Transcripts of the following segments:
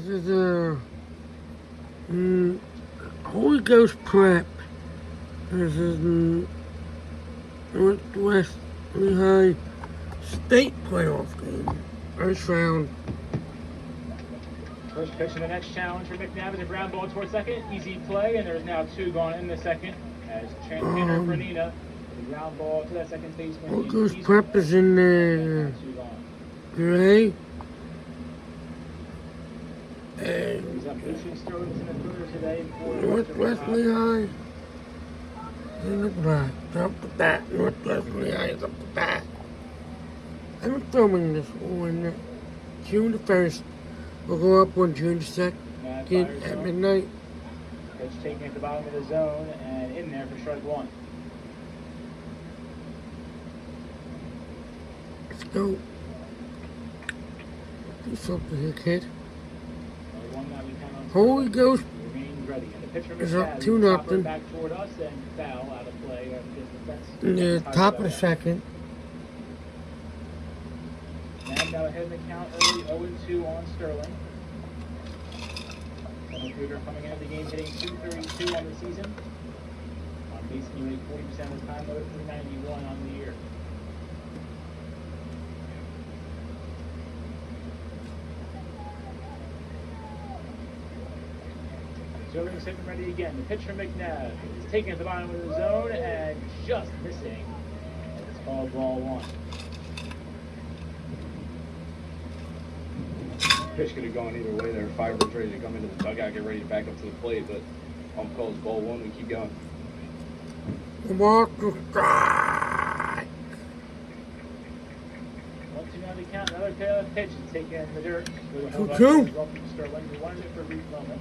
This is a Holy Ghost Prep. This is Northwest Lehigh State playoff game. First round. First pitch in the next challenge for McNabb is a ground ball towards second. Easy play, and there's now two gone in the second. As Tanner Bernina, the ground ball to that second baseman. Holy Ghost Prep is in there. Gray. And Northwest Lehigh in the black. Up the bat. Northwest Lehigh is up the bat. I'm filming this on June the 1st. We'll go up on June the 2nd at midnight. Pitch taken at the bottom of the zone and in there for strike one. Let's go. Do something here, kid. Holy Ghost is up 2-0. Back toward us and foul out of play. In the top of the second. And now ahead in the count early 0-2 on Sterling. Recruiter coming into the game hitting .232 on the season. On base, he made 40% of his time, over .391 on the year. Sterling is hitting ready again. The pitch from McNabb is taken at the bottom of the zone and just missing. And it's called ball one. Pitch could have gone either way there. Firebird's ready to come into the dugout, get ready to back up to the plate, but ump calls ball one. We keep going. Walk the strike. 1-2 now to count. Another tail pitch is taken in the dirt. 2-2. Sterling, who wanted it for a brief moment.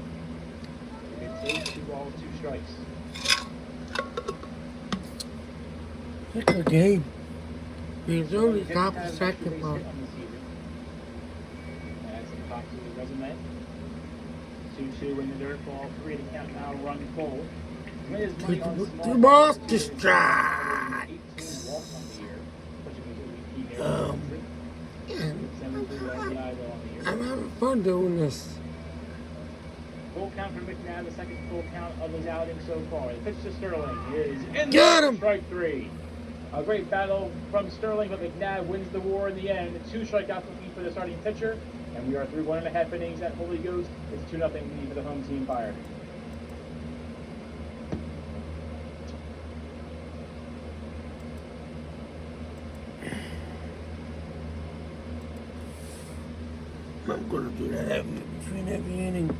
It's 2 balls, 2 strikes. It's a game. He's only top of the second ball. Resume. 2-2 in the dirt, ball 3 to count now, run full. Two balls to strike. 18 walks on the year. I'm having fun doing this. Full count for McNabb, the second full count of his outing so far. The pitch to Sterling is in Got there, him. strike 3. A great battle from Sterling, but McNabb wins the war in the end. 2 strikeouts for the starting pitcher. And we are through 1.5 innings at Holy Ghost. It's 2-0 lead for the home team Fire. I'm going to do that between every inning.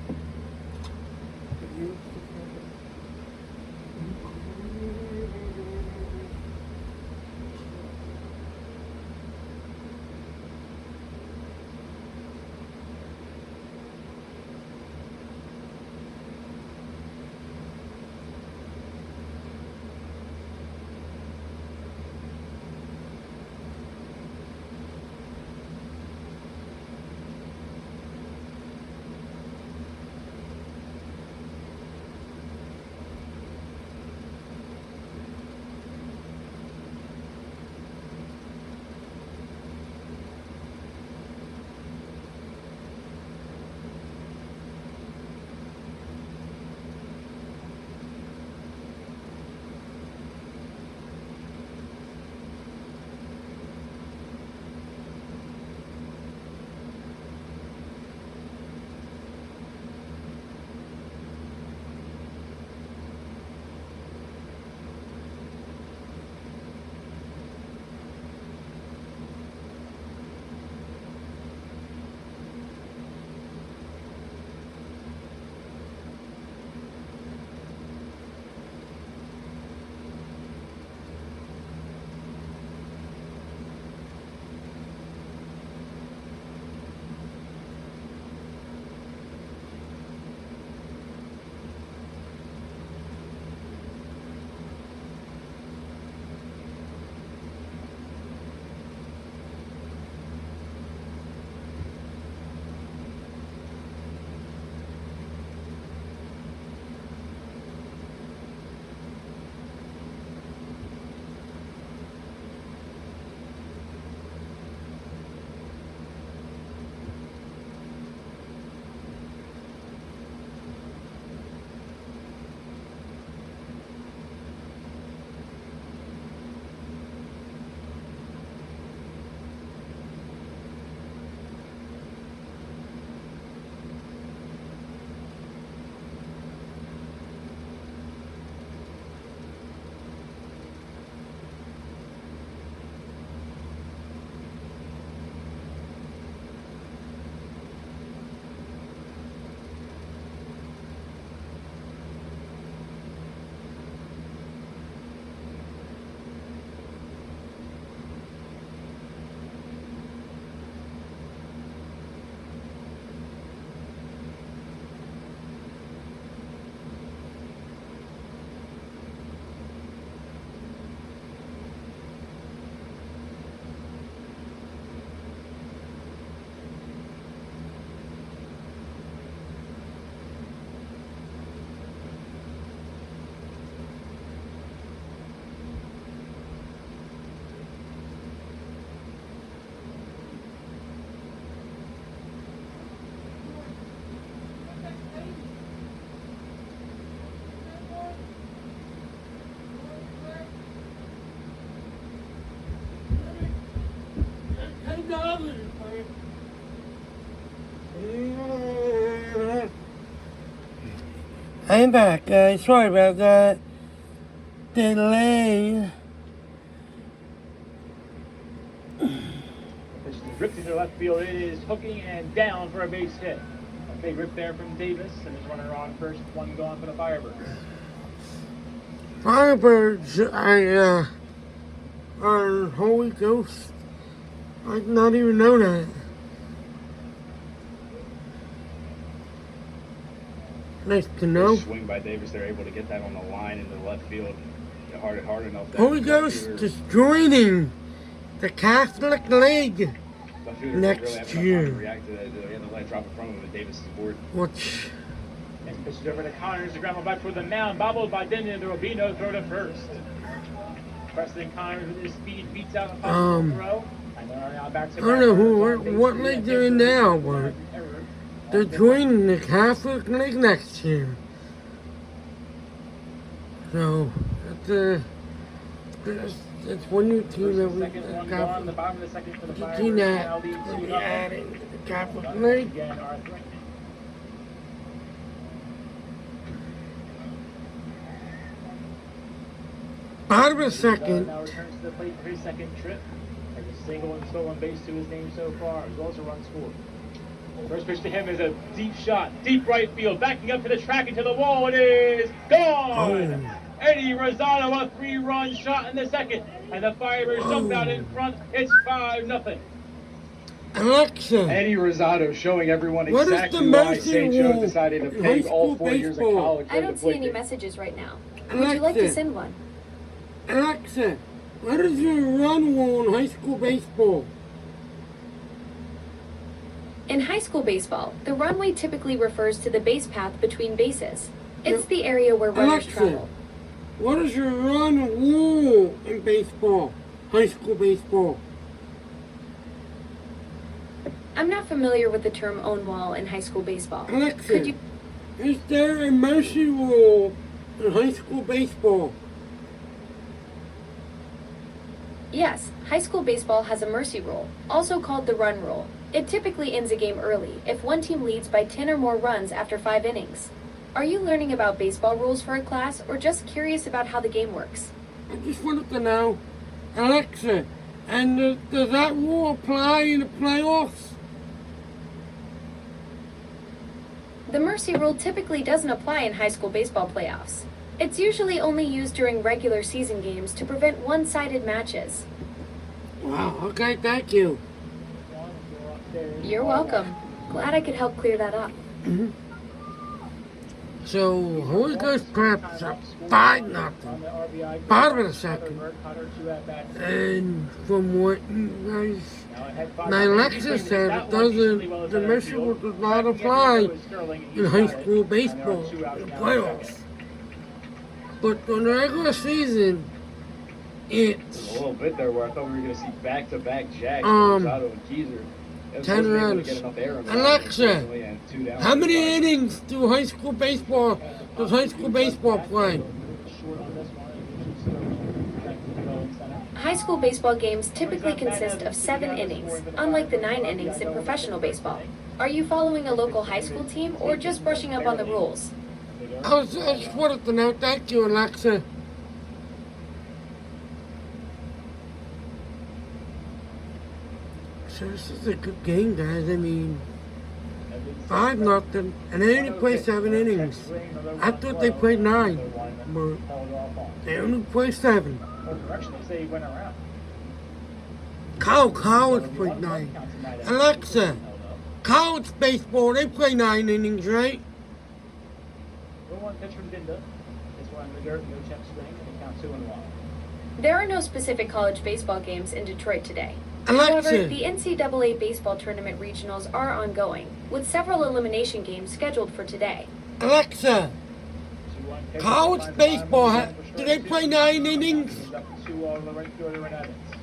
I'm back, guys. Sorry about that delay. Pitch is ripped into left field. It is hooking and down for a base hit. A big rip there from Davis, and his runner on first. One gone for the Firebirds. Firebirds, are Holy Ghost. I did not even know that. Nice to know. Swing by Davis, they're able to get that on the line into the left field. Hard enough. Holy Ghost is joining the Catholic League next year. React to that. They had the light drop in front of him, and Davis is bored. Which, And pitches over to Connors. The ground back toward the mound. Bobbled by Denton. The Rubino throw to first. Preston Connors with his speed beats out a possible throw. And they're now back to I don't know what league they're in now, but they're joining the Catholic League next year. So, it's one new team that we got. The team that will be adding to the Catholic League. Bottom of the second. Now returns to the plate for his second trip. Has a single and stolen base to his name so far, as well as a run scored. First pitch to him is a deep shot, deep right field, backing up to the track and to the wall. It is gone. Oh. Eddie Rosado, a 3-run shot in the second, and the Firebirds jump out in front. It's 5-0. Alexa, Eddie Rosado showing everyone what is exactly the why mercy St. rule Joe decided to in pay high all school 4 years of baseball? college. I don't see any messages right now. Would you like to send one? Alexa, what is your run rule in high school baseball? In high school baseball, the runway typically refers to the base path between bases. It's the area where runners Alexa, travel. what is your run rule in baseball, high school baseball? I'm not familiar with the term own wall in high school baseball. Alexa, Could you? is there a mercy rule in high school baseball? Yes, high school baseball has a mercy rule, also called the run rule. It typically ends a game early if one team leads by 10 or more runs after 5 innings. Are you learning about baseball rules for a class or just curious about how the game works? I just wanted to know, Alexa, and does that rule apply in the playoffs? The mercy rule typically doesn't apply in high school baseball playoffs. It's usually only used during regular season games to prevent one-sided matches. Wow, okay, thank you. You're welcome. Glad I could help clear that up. So, Holy Ghost Preps up 5-0. Bottom of the second. And from what you guys, my Alexa said, it doesn't, the mercy rule does not apply in high school baseball in playoffs. But in the regular season, it's a little bit there where I thought we were going to see back-to-back jacks, Um, Rosado and Keyser. 10 runs. Alexa, how many innings do high school baseball does high school baseball play? High school baseball games typically consist of 7 innings, unlike the 9 innings in professional baseball. Are you following a local high school team or just brushing up on the rules? I just wanted to know. Thank you, Alexa. So this is a good game, guys. I mean, 5-0, and they only play 7 innings. I thought they played 9, but they only play 7. College played 9. Alexa, college baseball, they play 9 innings, right? There are no specific college baseball games in Detroit today. Alexa, However, the NCAA baseball tournament regionals are ongoing, with several elimination games scheduled for today. Alexa, college baseball, do they play 9 innings?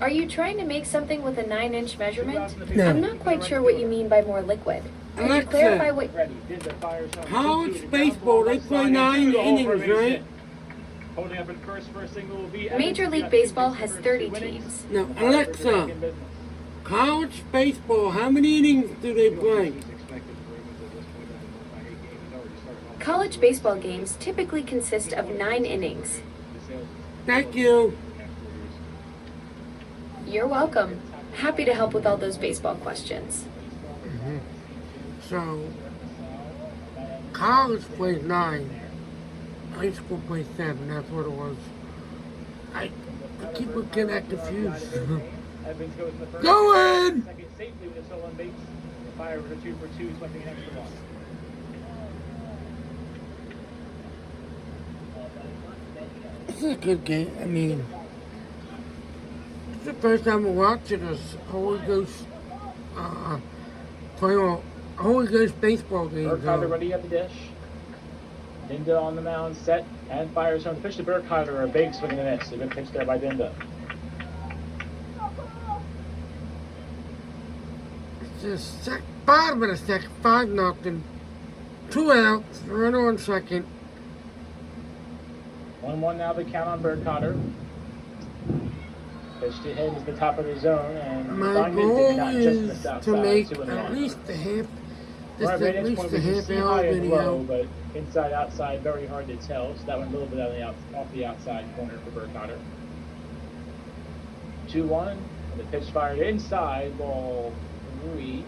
Are you trying to make something with a 9-inch measurement? No. I'm not quite sure what you mean by more liquid. Could you Alexa, clarify what... college baseball, they play 9 innings, right? Major League Baseball has 30 teams. No, Alexa, college baseball, how many innings do they play? College baseball games typically consist of 9 innings. Thank you. You're welcome. Happy to help with all those baseball questions. So, college plays 9. High school plays 7. That's what it was. I keep getting that confused. Evans goes in the first. Go in! Second safely with a stolen base. The Fire with a 2 for 2, expecting an extra one. This is a good game. I mean, it's the first time I watched it. As Holy Ghost playoff, Holy Ghost baseball game. Burkhardt ready at the dish. Dinda on the mound, set, and fires home. Pitch to Burkhardt, a big swing and a miss. A good pitch there by Dinda. It's the bottom of the second, 5-0. 2 outs, runner on second. 1-1 now the count on Burkhardt. Pitch to him is the top of the zone, and My goal is to make at least the half. Just Right, at vantage least point, the we can half see hour high and low, video. but inside, outside, very hard to tell. So that one a little bit off the outside corner for Burkhardt. 2-1, and the pitch fired inside, ball 3.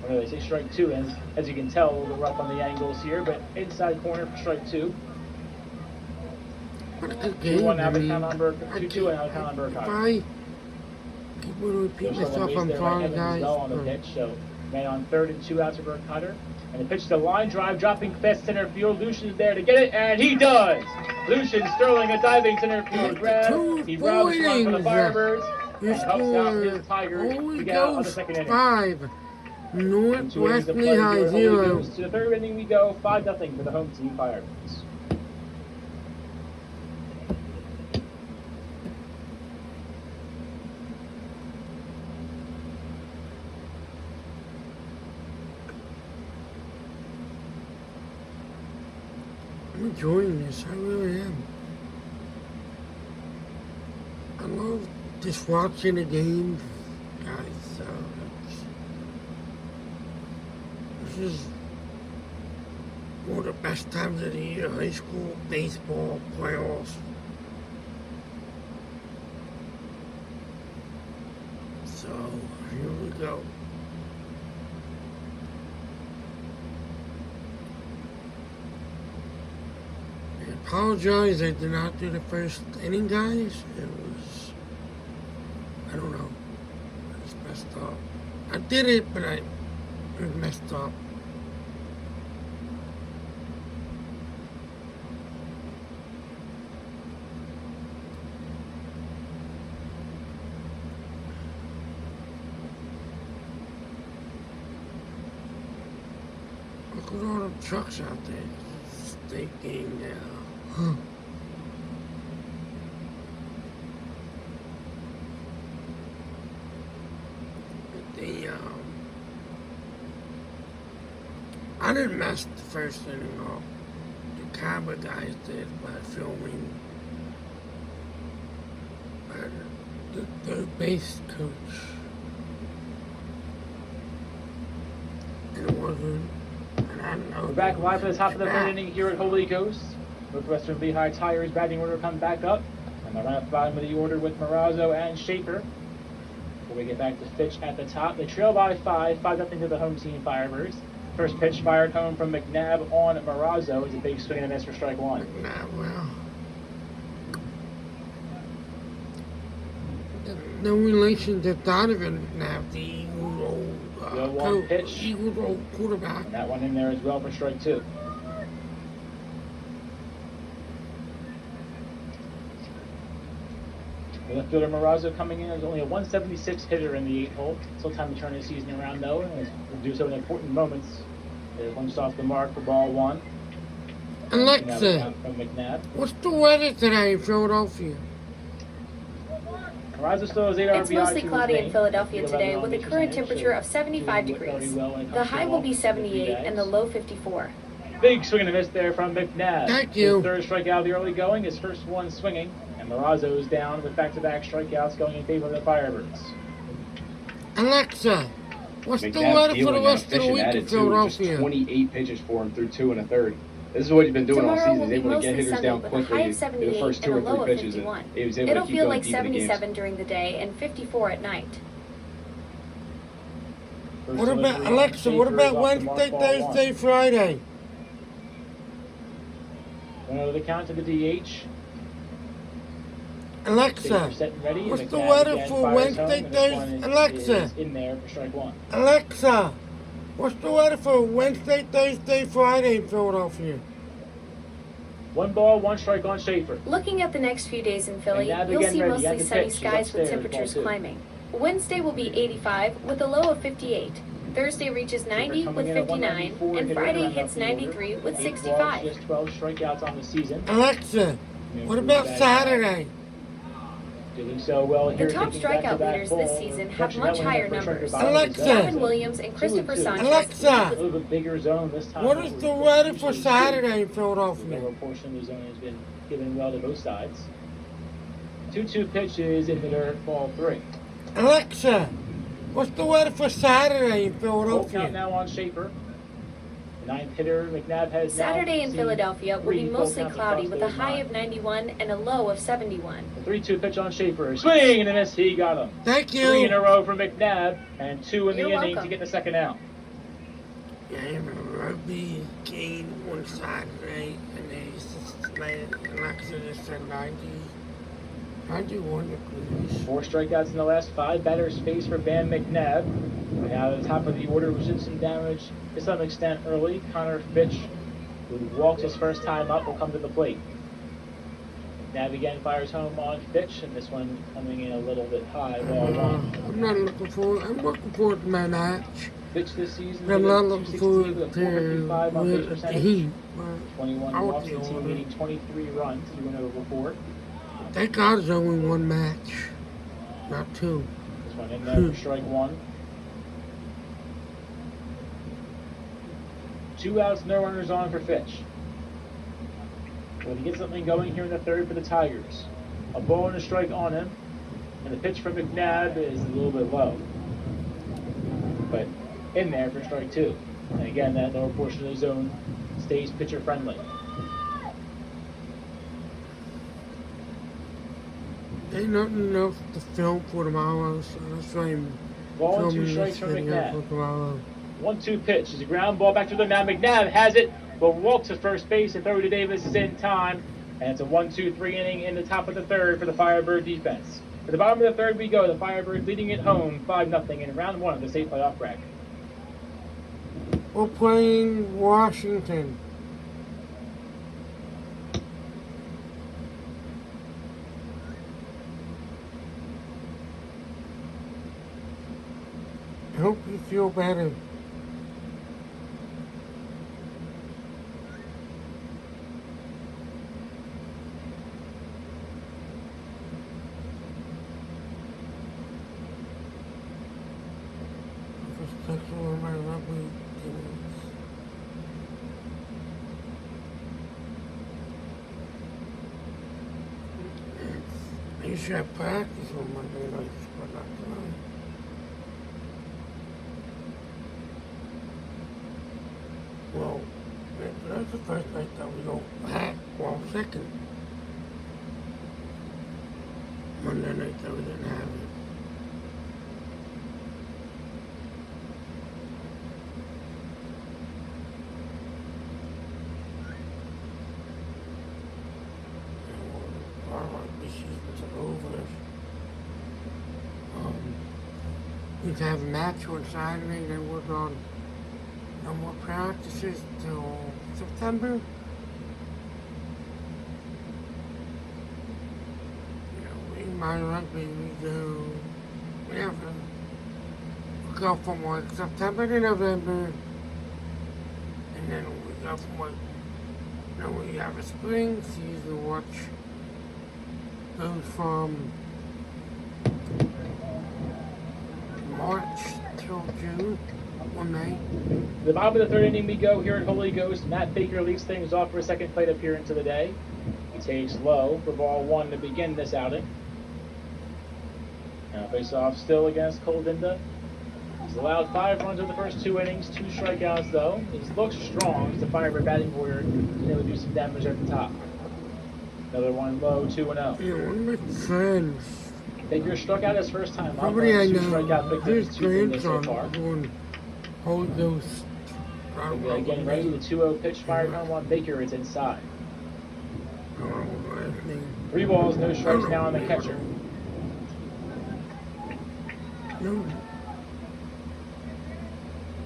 Or no, they say strike 2, and as you can tell, a little rough on the angles here, but inside corner for strike 2. What a good 2-1 game. now I the mean, count on Burkhardt. I 2-2 now the keep, count on if Burkhardt. I keep going to repeat There's someone myself, base I'm there by sorry, Evans as guys. well on the pitch, so man on third and 2 outs for Burkhardt. And the pitch to line drive, dropping fast center field. Lucian's there to get it, and he does! Lucian Sterling, a diving center field grab. He grabs one for the Firebirds Your and helps out score his Tigers Holy to get out of the Ghost second inning. 5, In 2 innings Northwestern of play here, Lehigh Holy 0. Ghost. To the third inning we go, 5-0 for the home team Firebirds. I'm enjoying this, I really am. I love just watching the games, guys. So this is one of the best times of the year, high school baseball playoffs. So here we go. I apologize, I did not do the first inning, guys. It was, I don't know, I just messed up. I did it, but I messed up. Look at all the trucks out there. State game now. The I didn't mess the first inning up. The camera guys did by filming. But the third base coach, and it wasn't. And I don't know. We're back live for the top of the third inning here at Holy Ghost. Northwestern Lehigh Tigers batting order come back up. And they're right at the bottom of the order with Marazzo and Schaefer. Before we get back to Fitch at the top, they trail by 5-0 to the home team Firebirds. First pitch fired home from McNabb on Marazzo. It's a big swing and a miss for strike 1. Nah, well. No relation to Donovan McNabb, the Eagles' old, The 1 pitch. Eagles' old quarterback. And that one in there as well for strike 2. The left fielder Marazzo coming in as only a 176 hitter in the 8-hole. Still time to turn his season around though, and he'll do so in important moments. There's one off the mark for ball 1. Alexa, From McNabb. what's the weather today in Philadelphia? Marazzo still has 8 RBI. It's mostly to his cloudy in name. Philadelphia He's today 11 with a on the current percentage, temperature so of 75 doing degrees. very well when it The comes to high will be walks. 78 and the low 54. Big swing and a miss there from McNabb. Thank you. His third strikeout of the early going, his first one swinging, and Marazzo is down with back-to-back strikeouts going in favor of the Firebirds. Alexa, What's the McNabb's weather for dealing the now, rest of the fishing week at in it too. Just Philadelphia? 28 pitches for him through 2 1/3. This is what he's been doing all Tomorrow season. will He's be able to get mostly hitters sunny down with a high quickly of in the 78 first 2 and a or low 3 of pitches, and 51. he was able It'll to keep feel going like deep in the games. 77 during the day and 54 at night. First What about delivery on Alexa? What Schaefer about is off the mark, Wednesday, ball Thursday, Friday? one. Over the count to the DH. Alexa, Schaefer set and ready. what's and the McNabb weather again for fires Wednesday, home, and this Thursday? one is Alexa, in there for strike one. Alexa, what's the weather for Wednesday, Thursday, Friday in Philadelphia? 1 ball, 1 strike on Schaefer. Looking at the next few days in Philly, McNabb you'll again see ready. mostly At the sunny pitch. He's skies with upstairs, temperatures ball 2. climbing. Wednesday will be 85 with a low of 58. Thursday reaches 90 Schaefer with coming in at 59, 194, and hitting Friday around hits the order. 93 with 8 65. balls, just 12 strikeouts on the season. Alexa, what about Saturday? Doing so well here. The top taking strikeout back-to-back leaders this balls. season have Punching much that one higher in for numbers. strike Alexa. Gavin Williams and Christopher 2-2. Sanchez. Alexa. A little bit bigger zone this time. What is the weather for Saturday in The Philadelphia? lower portion of the zone has been given well to both sides. 2-2 pitches in the dirt, ball 3. Alexa, what's the weather for Saturday in Full count Philadelphia? now on Schaefer. The 9th hitter, McNabb, has Saturday now in seen Philadelphia will be 3 full mostly counts cloudy across with a those high 9. of 91 and a low of 71. The 3-2 pitch on Schaefer. Swing and a miss. He got him. Thank 3 in a you. row for McNabb and 2 in the You're inning welcome. to get the second out. Game of rugby game on Saturday, and they said Alexa just said 91 degrees. 4 strikeouts in the last 5. Batters face for Van McNabb. Now at the top of the order was in some damage to some extent early. Connor Fitch, who walks his first time up, will come to the plate. McNabb again fires home on Fitch, and this one coming in a little bit high. Ball 1. I'm not looking forward. I'm looking forward to my match. Fitch this season. I'm hit not a looking 260 forward with a to 455 on base the percentage. Heat. 21 I'll walks, be the team on it. needing 23 runs to win over 4. Thank God there's only one match, not two. This one in there for strike 1. 2 outs, no runners on for Fitch. Will he get something going here in the 3rd for the Tigers? A ball and a strike on him, and the pitch from McNabb is a little bit low. But in there for strike 2. And again, that lower portion of the zone stays pitcher friendly. Ain't nothing else to film for tomorrow, so that's why I'm Ball and 2 filming strikes this from video McNabb. for tomorrow. 1-2 pitch is a ground ball back to the mound. McNabb has it, will walk to first base and throw to Davis is in time. And it's a 1-2-3 inning in the top of the 3rd for the Firebird defense. At the bottom of the 3rd we go. The Firebird leading it home 5-0 in round 1 of the state playoff bracket. We're playing Washington. I hope you feel better. Sexual in my rugby teammates. I used to have practice on Monday nights, but not tonight. Well, that's the first night that we don't have, well, second Monday night that we didn't have it. Our rugby seasons are over. We have a match on Saturday, then we're on no more practices till September. In my rugby, we go from like September to November, and then we go from like, then we have a spring season which goes from March till June or May. To the bottom of the 3rd inning we go here at Holy Ghost. Matt Baker leads things off for a second plate appearance of the day. He takes low for ball 1 to begin this outing. Now face off still against Coldinda. He's allowed 5 runs in the first 2 innings, 2 strikeouts though. He looks strong as the Firebird batting order can able to do some damage at the top. Another one low, 2-0. Yeah, one of my friends, Baker struck out his first time up. somebody I 2 know, strikeout victims, his 2 innings so grandson far. was on Hold Ghost. Getting ready, the 2-0 pitch fired home on Baker. It's inside. 3 balls, no strikes now on the catcher. No.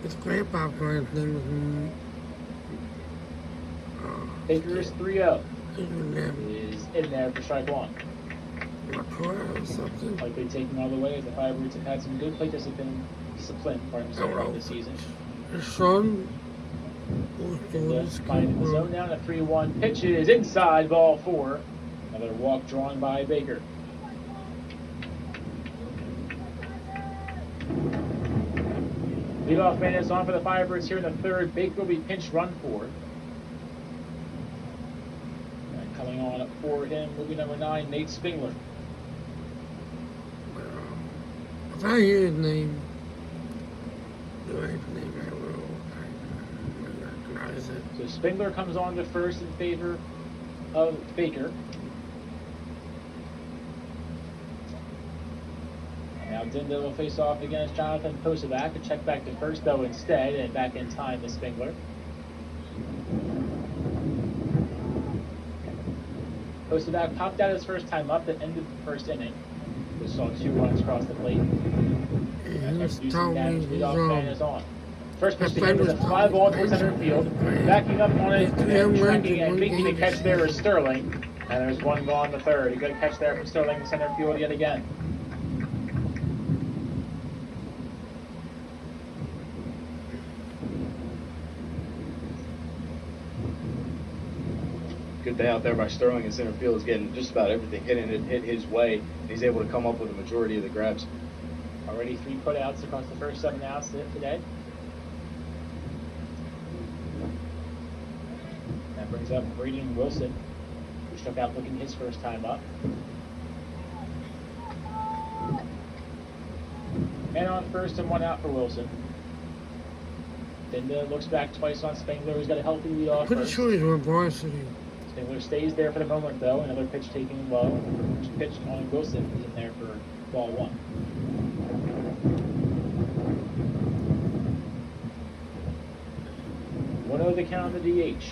His grandpa's last name was Baker's 3-0 is is in there for strike 1. McCoy or something. Likely taking all the way as the Firebirds have had some good plate discipline for him so far this season. His son was doing his Finding the zone down, a 3-1 pitch is inside, ball 4. Another walk drawn by Baker. Leadoff man is on for the Firebirds here in the 3rd. Baker will be pinch run for. And coming on up for him will be number 9, Nate Spingler. If I hear his name, I will recognize it. So Spingler comes on to first in favor of Baker. Now Dinda will face off against Jonathan Posovac. A check back to first though instead, and back in time to Spingler. Posovac popped out his first time up that ended the first inning. We saw 2 runs across the plate. He's told me he's on. First pitch to him is a fly ball towards center field. Backing up on it and tracking and making the catch there is Sterling. And there's 1 gone, the 3rd. A good catch there from Sterling in center field yet again. Good day out there by Sterling in center field. Is getting just about everything hit his way. He's able to come up with a majority of the grabs. Already 3 putouts across the first 7 outs today. That brings up Braden Wilson, who struck out looking his first time up. And on first and 1 out for Wilson. Dinda looks back twice on Spangler, who's got a healthy lead off. Pretty sure he's on varsity. Spangler stays there for the moment, though. Another pitch taken low. First pitch on Wilson is in there for ball 1. One over the count of the DH.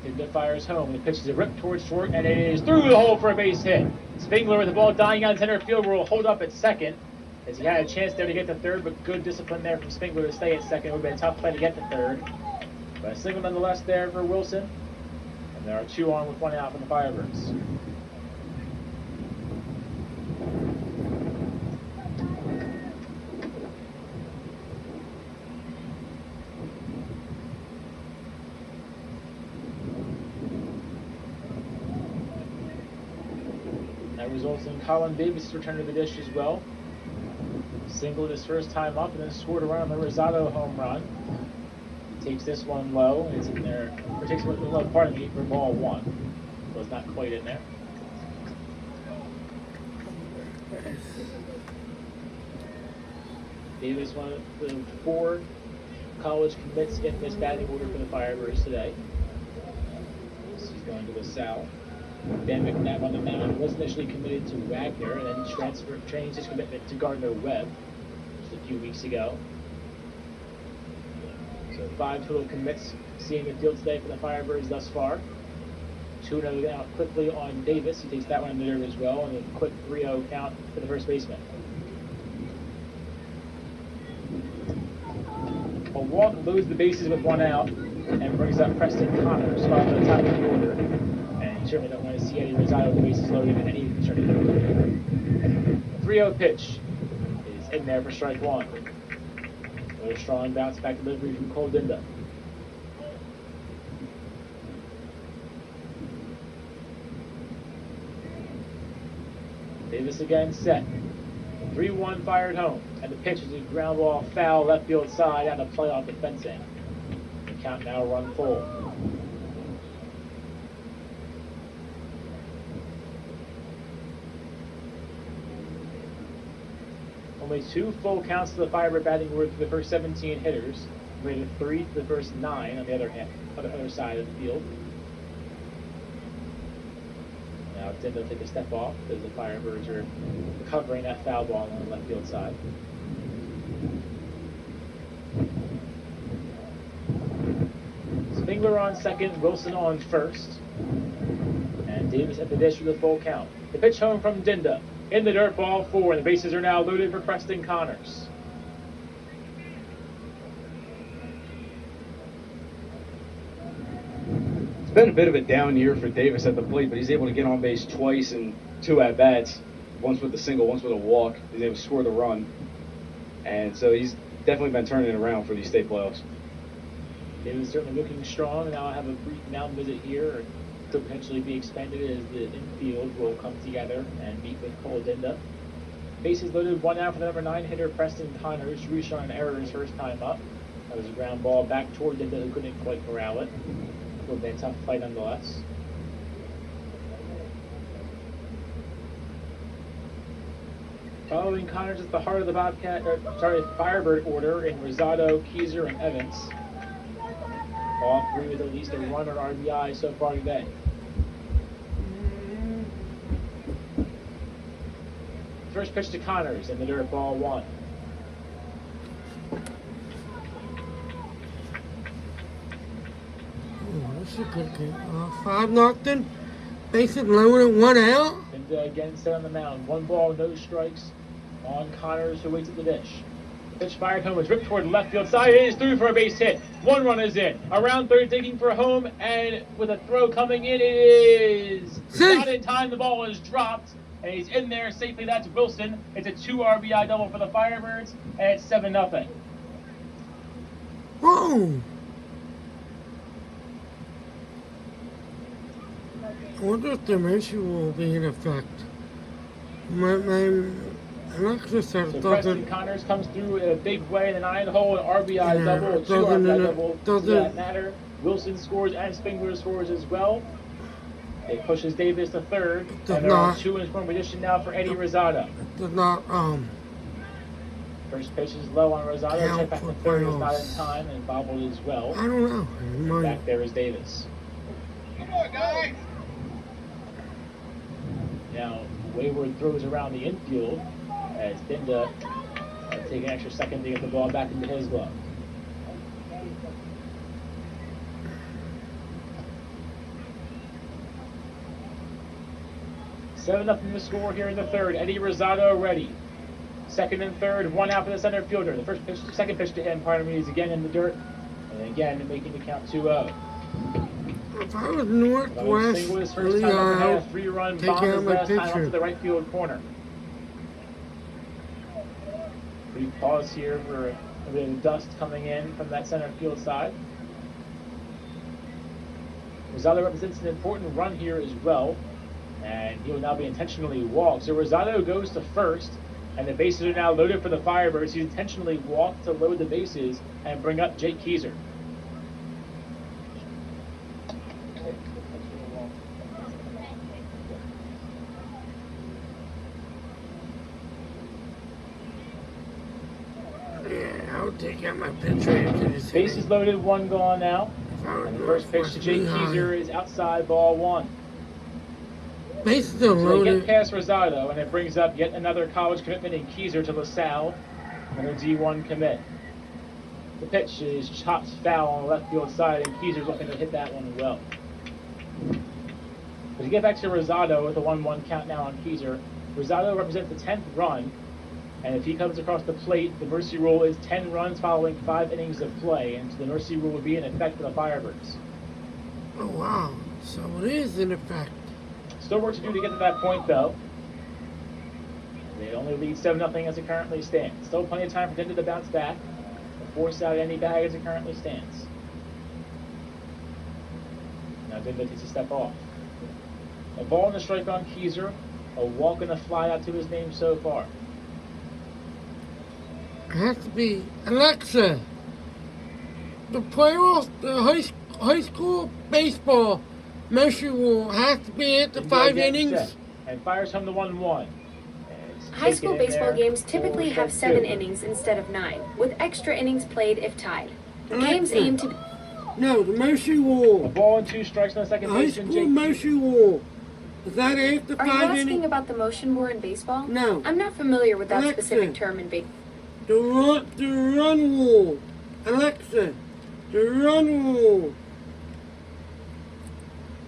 Dinda fires home. The pitch is a rip towards short, and it is through the hole for a base hit. Spangler with the ball dying out center field will hold up at second, as he had a chance there to get to third, but good discipline there from Spangler to stay at second. It would have been a tough play to get to third. But a single nonetheless there for Wilson. And there are 2 on with 1 out from the Firebirds. That results in Colin Davis' return to the dish as well. Singled his first time up and then scored a run on the Rosado home run. He takes this one low, and it's in there, or takes one low, pardon me, for ball 1. So it's not quite in there. Davis, one of the 4 college commits in this batting order for the Firebirds today. He's going to the south. Dan McNabb on the mound was initially committed to Wagner and then changed his commitment to Gardner Webb just a few weeks ago. So 5 total commits seeing the field today for the Firebirds thus far. 2-0 out quickly on Davis. He takes that one in the dirt as well, and a quick 3-0 count for the first baseman. A walk loads the bases with 1 out and brings up Preston Connor, spot at the top of the order. And you certainly don't want to see any Rosado with the bases loaded in any concern. A 3-0 pitch is in there for strike 1. Another strong bounce back delivery from Cole Dinda. Davis again set. 3-1 fired home, and the pitch is a ground ball foul left field side on the play off the fencing. The count now run full. Only 2 full counts to the Firebird batting order for the first 17 hitters. Rated 3 to the first 9 on the other side of the field. Now Dinda take a step off because the Firebirds are recovering that foul ball on the left field side. Spengler on second, Wilson on first. And Davis at the dish with a full count. The pitch home from Dinda. In the dirt, ball 4, and the bases are now loaded for Preston Connors. It's been a bit of a down year for Davis at the plate, but he's able to get on base twice in 2 at-bats. Once with a single, once with a walk. He's able to score the run. And so he's definitely been turning it around for these state playoffs. Davis certainly looking strong. Now I have a brief mound visit here. Could potentially be expanded as the infield will come together and meet with Cole Dinda. Bases loaded, 1 out for the number 9 hitter Preston Connors. Drew shot an error his first time up. That was a ground ball back toward Dinda, who couldn't quite corral it. Would have been a tough fight nonetheless. Following Connors at the heart of the Firebird order in Rosado, Keyser, and Evans. All 3 with at least a run or RBI so far today. First pitch to Connors in the dirt, ball 1. Oh, that's a good game. 5-0. Bases loaded, 1 out. And again set on the mound. 1 ball, no strikes on Connors, who waits at the dish. Pitch fired home, is ripped toward the left field side. It is through for a base hit. 1 run is in. Around third, digging for home, and with a throw coming in, it is not in time. The ball is dropped, and he's in there safely. That's Wilson. It's a 2 RBI double for the Firebirds, and it's 7-0. Whoa. I wonder if the mercy will be in effect. My Alexa said So it Preston doesn't. Connors comes through in a big way in the 9th hole, an RBI Yeah, double, a it 2 doesn't RBI in a- double. doesn't- Does that matter? Wilson scores and Spengler scores as well. It pushes Davis to third, does and they're on not. 2 in scoring position now for Eddie Rosado. Does not First pitch is low on Rosado. Count Check back for to third is not in playoffs. time and bobbled as well. I don't know. It might- Back there is Davis. Come on, guys! Now Wayward throws around the infield as Dinda take an extra second to get the ball back into his glove. Seven up in the score here in the 3rd. Eddie Rosado ready. 2nd and 3rd, 1 out for the center fielder. The second pitch to him, is again in the dirt, and again making the count 2-0. If I was Northwest, Single his first time up, had a Lehigh, 3-run take bomb out his my last time up picture. to the right field corner. Brief pause here for a bit of dust coming in from that center field side. Rosado represents an important run here as well, and he will now be intentionally walked. So Rosado goes to first, and the bases are now loaded for the Firebirds. He intentionally walked to load the bases and bring up Jake Keyser. Yeah, I would take out my picture after this. Bases loaded, 1 gone now. If I was And the first pitch to Northwest, Jake Lehigh. Keyser is outside, ball 1. Bases are So they get loaded. past Rosado, and it brings up yet another college commitment in Keyser to LaSalle, another D1 commit. The pitch is chopped foul on the left field side, and Keyser's looking to hit that one well. But to get back to Rosado with a 1-1 count now on Keyser, Rosado represents the 10th run, and if he comes across the plate, the mercy rule is 10 runs following 5 innings of play, and so the mercy rule would be in effect for the Firebirds. Oh wow! So it is in effect. Still work to do to get to that point, though. They only lead 7-0 as it currently stands. Still plenty of time for Dinda to bounce back and force out any bag as it currently stands. Now Dinda takes a step off. A ball and a strike on Keyser. A walk and a fly out to his name so far. It has to be Alexa. The playoffs, the high school baseball mercy rule has to be at the Dinda 5 again innings. set and fires home the 1-1. As High school Take it in baseball there. games typically Full have strike 7 two. innings instead of 9, with extra innings played if tied. Games Alexa. aim to No, the mercy A rule. ball and 2 strikes on the The second high baseman, school Jake. mercy rule. Is that after Are you 5 asking innings? about the motion rule in baseball? No. I'm not familiar with that Alexa. specific term in baseball. The run rule. Alexa, the run rule.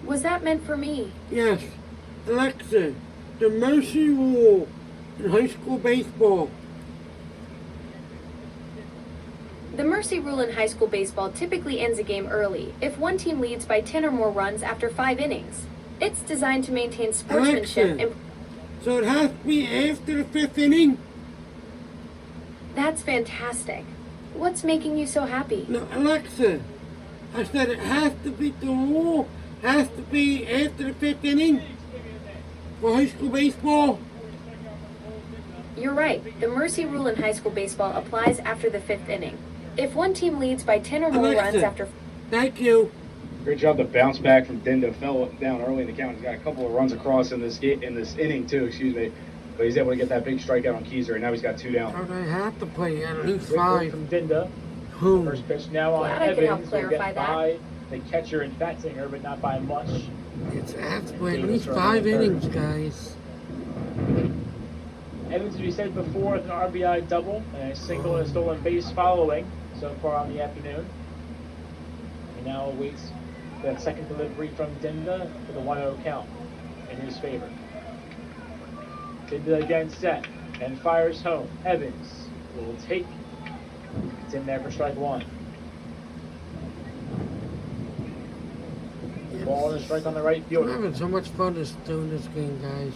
Was that meant for me? Yes. Alexa, the mercy rule in high school baseball. The mercy rule in high school baseball typically ends a game early if one team leads by 10 or more runs after 5 innings. It's designed to maintain sportsmanship Alexa. and So it has to be after the 5th inning? that's fantastic. What's making you so happy? No, Alexa, I said it has to be, the rule has to be after the 5th inning for high school baseball. You're right. The mercy rule in high school baseball applies after the 5th inning. If one team leads by 10 or more Alexa. runs after Thank you. Great job to bounce back from Dindo. Fell down early in the count. He's got a couple of runs across in this inning too. Excuse me, but he's able to get that big strikeout on Keyser, and now he's got 2 down. So they have to play at least Quick work 5. from Dinda. Who? First pitch now on Glad I could help Evans. Will clarify get that. by the catcher and Fatzinger, but not by much. It's has to play at Davis least running 5 in third. innings, guys. Evans, as we said before, with an RBI double and a single and a stolen base following so far on the afternoon. He now awaits that second delivery from Dinda for the 1-0 count in his favor. Dinda again set and fires home. Evans will take. It's in there for strike 1. Ball and a strike on the right I'm fielder. having so much fun doing this game, guys.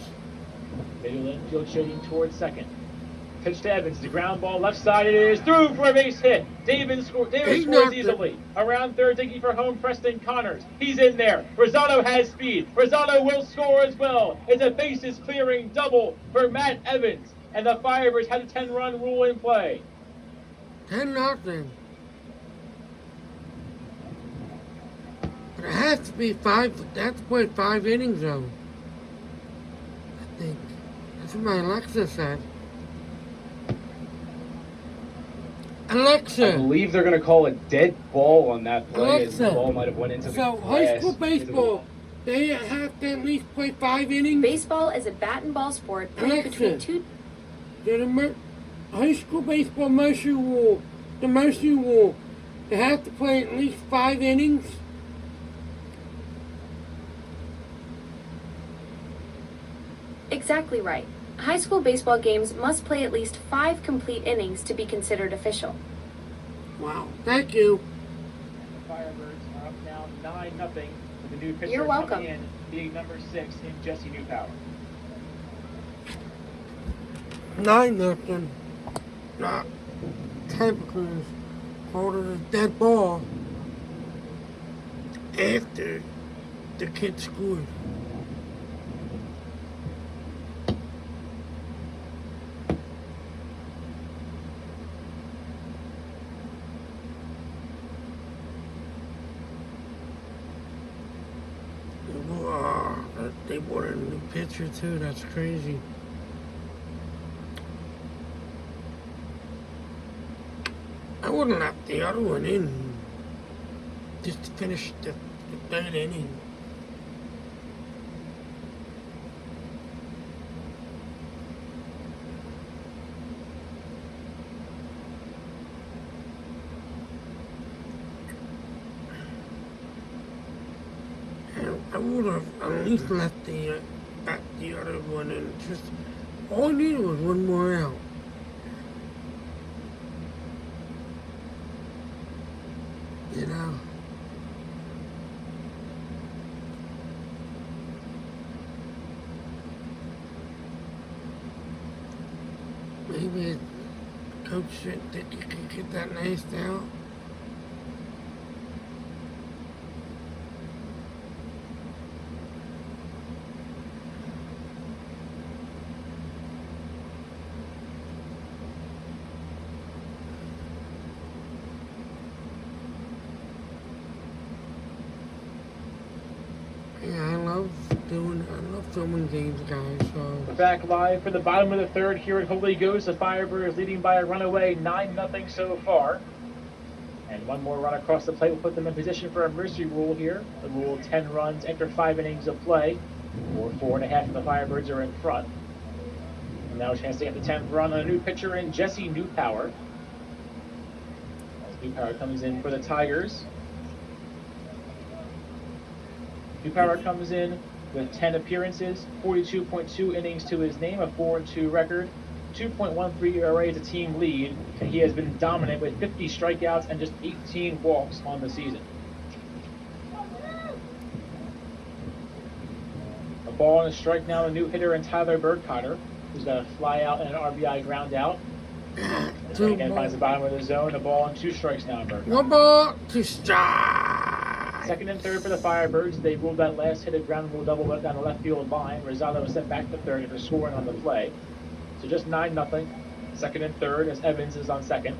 Middle infield shading towards second. Pitch to Evans, the ground ball left side, it is through for a base hit. Davis scores easily. Around third, digging for home, Preston Connors. He's in there. Rosado has speed. Rosado will score as well. It's a bases clearing double for Matt Evans. And the Firebirds had a 10-run rule in play. 10-0. But it has to be 5. They have to play 5 innings, though. I think. That's what my Alexa said. I Alexa. believe they're going to call a dead ball on that play, as the Alexa. ball might have went into the So, glass. high school baseball, they have to at least play 5 innings. baseball is a bat and ball sport played Alexa. between two. High school baseball mercy rule. The mercy rule. They have to play at least 5 innings. Exactly right. High school baseball games must play at least 5 complete innings to be considered official. Wow. Thank you. The Firebirds are up now 9-0 with the new pitcher You're welcome. coming in, being number 6 in Jesse Newpower. 9-0. Not Templeton's holding a dead ball after the kid scored. Wow, they brought in a new pitcher too. That's crazy. I wouldn't let the other one in just to finish the 3rd inning. And I would have at least left the other one in. Just all I needed was one more out. You know. Maybe coach should think you can get that last out. Yeah, I love doing. I love filming games, guys. So We're back live for the bottom of the third here at Holy Ghost. The Firebirds leading by a runaway 9-0 so far. And one more run across the plate will put them in position for a mercy rule here. The rule 10 runs after 5 innings of play. Or 4.5 if the Firebirds are in front. And now a chance to get the 10th run on a new pitcher in Jesse Newpower. As Newpower comes in for the Tigers. Newpower comes in with 10 appearances, 42.2 innings to his name, a 4-2 record, 2.13 ERA is a team lead, and he has been dominant with 50 strikeouts and just 18 walks on the season. A ball and a strike now, a new hitter in Tyler Burkhardt, who's got a fly out and an RBI ground out. This one again finds the bottom of the zone, a ball and 2 strikes now, Burkhardt. 1 ball, 2 strikes. Second and third for the Firebirds. They ruled that last hit a ground rule double down the left field line. Rosado was sent back to third after scoring on the play. So just 9-0. Second and third as Evans is on second.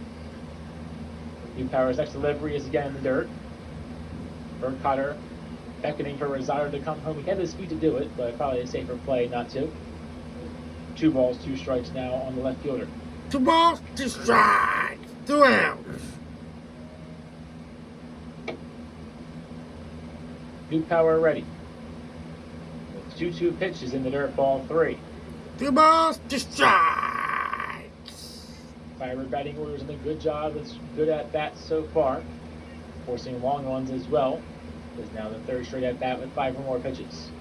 Newpower's next delivery is again in the dirt. Burkhardt beckoning for Rosado to come home. He had the speed to do it, but probably a safer play not to. 2 balls, 2 strikes now on the left fielder. 2 balls, 2 strikes. 2 outs. Newpower ready. 2-2 pitches in the dirt, ball 3. 2 balls, 2 strikes. Firebird batting order's done a good job. It's good at bats so far, forcing long ones as well. Is now the third straight at bat with 5 or more pitches.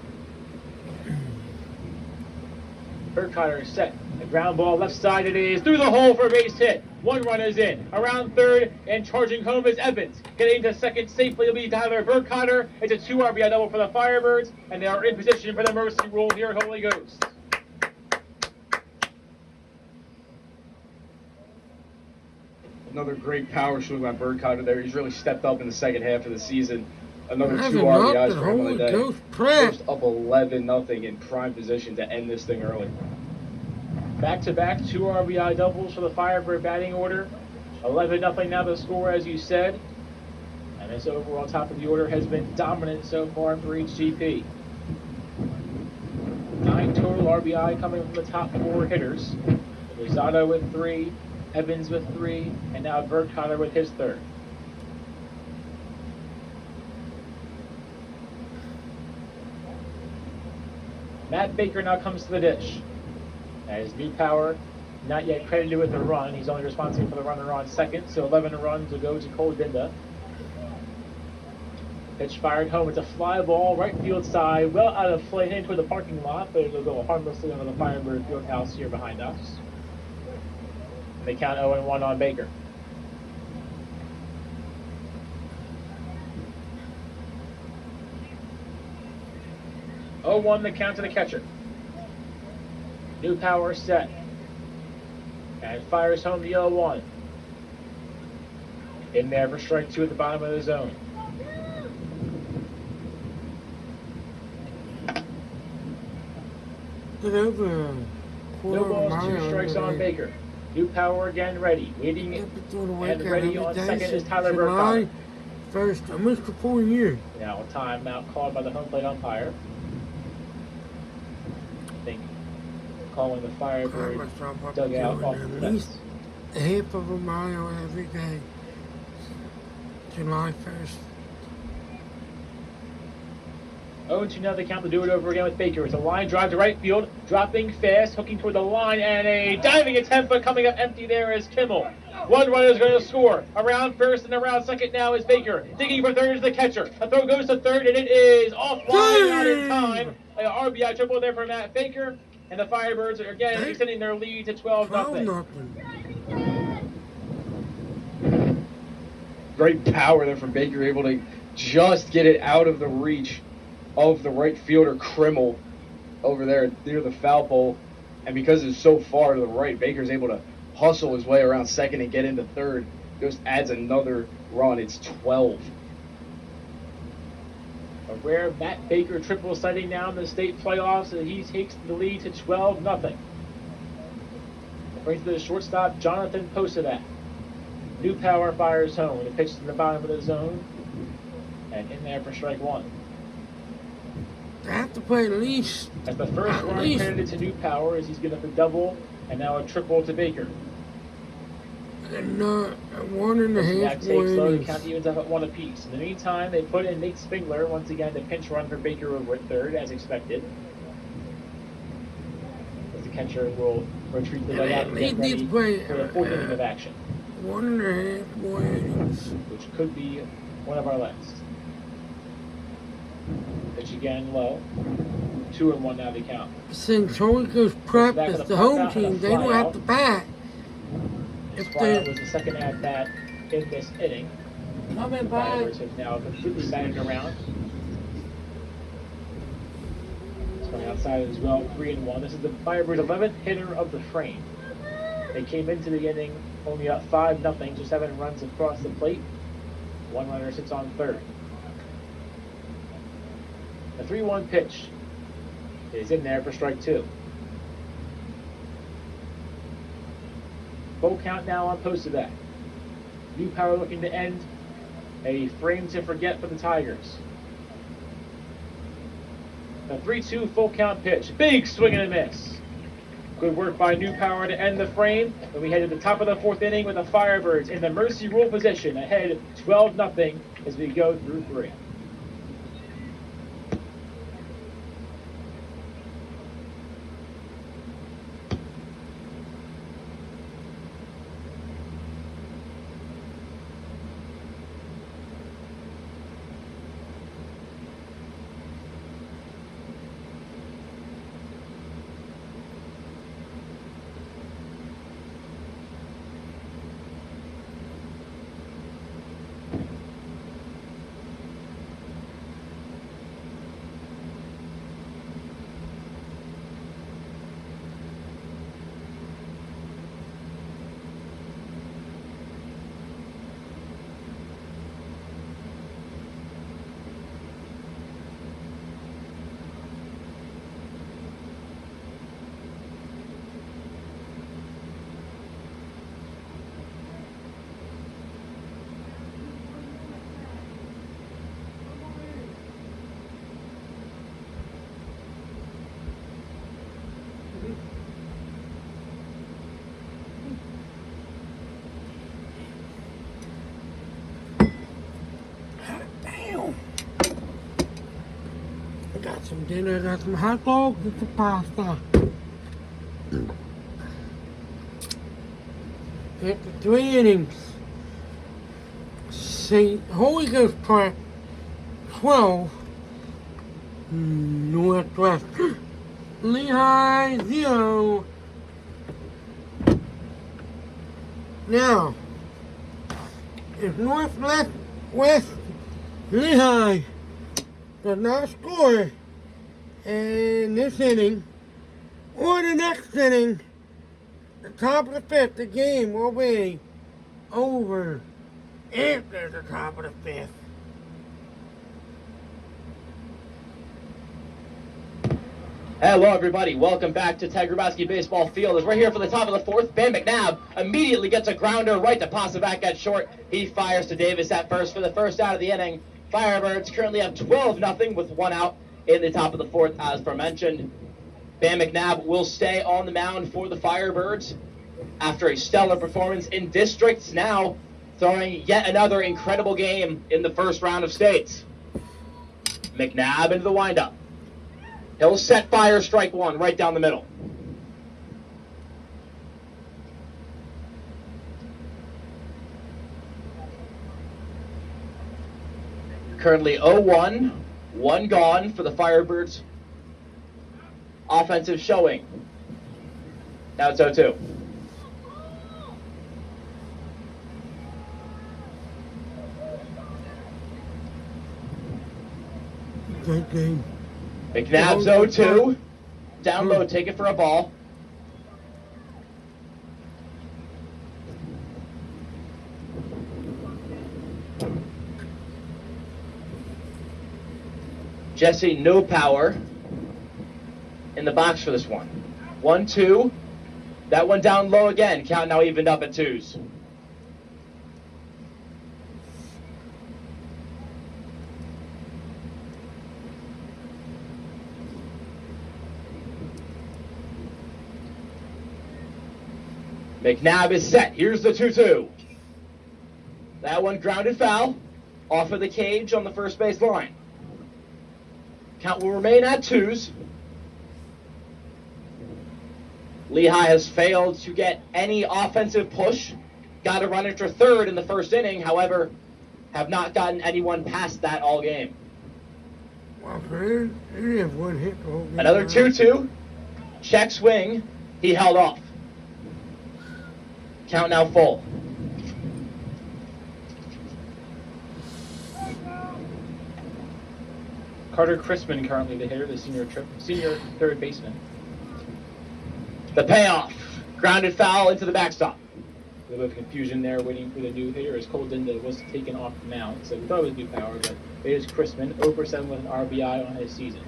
Burkhardt is set. The ground ball left side it is through the hole for a base hit. 1 run is in. Around third and charging home is Evans. Getting to second safely will be Tyler Burkhardt. It's a 2 RBI double for the Firebirds, and they are in position for the mercy rule here at Holy Ghost. Another great power swing by Burkhardt there. He's really stepped up in the second half of the season. Another That's 2 enough RBIs to for him on the Holy day. Ghost press. First up 11-0 in prime position to end this thing early. Back-to-back 2 RBI doubles for the Firebird batting order. 11-0 now the score, as you said. And this overall top of the order has been dominant so far for each GP. 9 total RBI coming from the top 4 hitters. Rosado with 3, Evans with 3, and now Burkhardt with his 3rd. Matt Baker now comes to the dish. As Newpower, not yet credited with the run. He's only responsible for the runner on second, so 11 runs will go to Cole Dinda. Pitch fired home. It's a fly ball, right field side, well out of play, heading toward the parking lot, but it'll go harmlessly under the Firebird field house here behind us. And they count 0-1 on Baker. The count to the catcher. Newpower set. And fires home the 0-1. In there for strike 2 at the bottom of the zone. No balls, 2 strikes on Baker. Newpower again ready. Waiting and ready on second is Tyler Burkhardt. First, I missed the 4 years. Now a timeout called by the home plate umpire. I think calling the Firebird dugout off the At least fence. half of a mile every day. July 1st. 0-2 now they count to do it over again with Baker. It's a line drive to right field, dropping fast, hooking toward the line, and a diving attempt, but coming up empty there is Kimmel. 1 runner is going to score. Around first and around second now is Baker. Digging for third is the catcher. A throw goes to third, and it is offline, not in time. An RBI triple there for Matt Baker, and the Firebirds are again extending their lead to 12-0. Great power there from Baker, able to just get it out of the reach of the right fielder Krimmel over there near the foul pole. And because it's so far to the right, Baker's able to hustle his way around second and get into third. Just adds another run. It's 12. A rare Matt Baker triple sighting now in the state playoffs, and he takes the lead to 12-0. Brings to the shortstop, Jonathan Posadak. Newpower fires home. The pitch to the bottom of the zone, and in there for strike 1. They have to play at least. As the first At run least. credited to New Power as he's given up a double and now a triple to Baker. And one and a half Takes more slow. The innings. count evens up at 1 apiece. In the meantime, they put in Nate Spingler once again to pinch run for Baker over at third, as expected. As the catcher will retreat the dugout and get ready for the fourth inning of action, 1.5 more innings. which could be one of our last. Pitch again low. 2-1 now to count. Since Holy Ghost Prep is the home team, they don't have to bat. His If flyout they was the second at bat in this inning. coming The back, Firebirds have now completely batted around. It's going outside as well, 3-1. This is the Firebirds' 11th hitter of the frame. They came into the inning only up 5-0, so 7 runs across the plate. 1 runner sits on third. The 3-1 pitch is in there for strike 2. Full count now on posted back. New Power looking to end a frame to forget for the Tigers. A 3-2 full count pitch. Big swing and a miss. Good work by New Power to end the frame. And we head to the top of the 4th inning with the Firebirds in the mercy rule position, ahead 12-0 as we go through 3. damn. I got some dinner, I got some hot dogs and some pasta. After 3 innings, St. Holy Ghost Park 12, Northwestern, Lehigh 0. Now, if Northwest Lehigh does not score in this inning or the next inning, the top of the 5th, the game will be over after the top of the 5th. Hello, everybody. Welcome back to Tiger Grabowski Baseball Field. As we're here for the top of the 4th, Ben McNabb immediately gets a grounder right to Pasavac at short. He fires to Davis at first for the first out of the inning. Firebirds currently have 12-0 with 1 out in the top of the 4th, as mentioned. Ben McNabb will stay on the mound for the Firebirds after a stellar performance in districts, now throwing yet another incredible game in the first round of states. McNabb into the windup. He'll set fire, strike 1, right down the middle. Currently 0-1, 1 gone for the Firebirds. Offensive showing. Now it's 0-2. Great game. McNabb's 0-2. Down low, take it for a ball. Jesse, no power in the box for this one. 1-2. That one down low again. Count now evened up at 2s. McNabb is set. Here's the 2-2. That one grounded foul off of the cage on the first base line. Count will remain at 2s. Lehigh has failed to get any offensive push. Got a run into third in the first inning, however, have not gotten anyone past that all game. Well, they only have one hit the whole game. Another 2-2. Check swing. He held off. Count now full. Carter Crispin currently the hitter, the senior third baseman. The payoff. Grounded foul into the backstop. A little bit of confusion there waiting for the new hitter as Cole Dinda was taken off the mound. So we thought it was new power, but it is Crispin, 0 for 7 with an RBI on his season.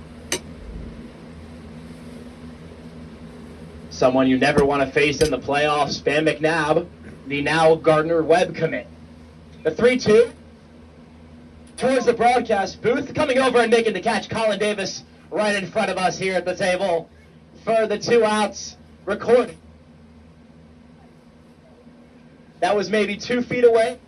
Someone you never want to face in the playoffs, Van McNabb, the now Gardner-Webb commit. The 3-2 towards the broadcast booth, coming over and making the catch, Colin Davis, right in front of us here at the table for the 2 outs recording. That was maybe 2 feet away.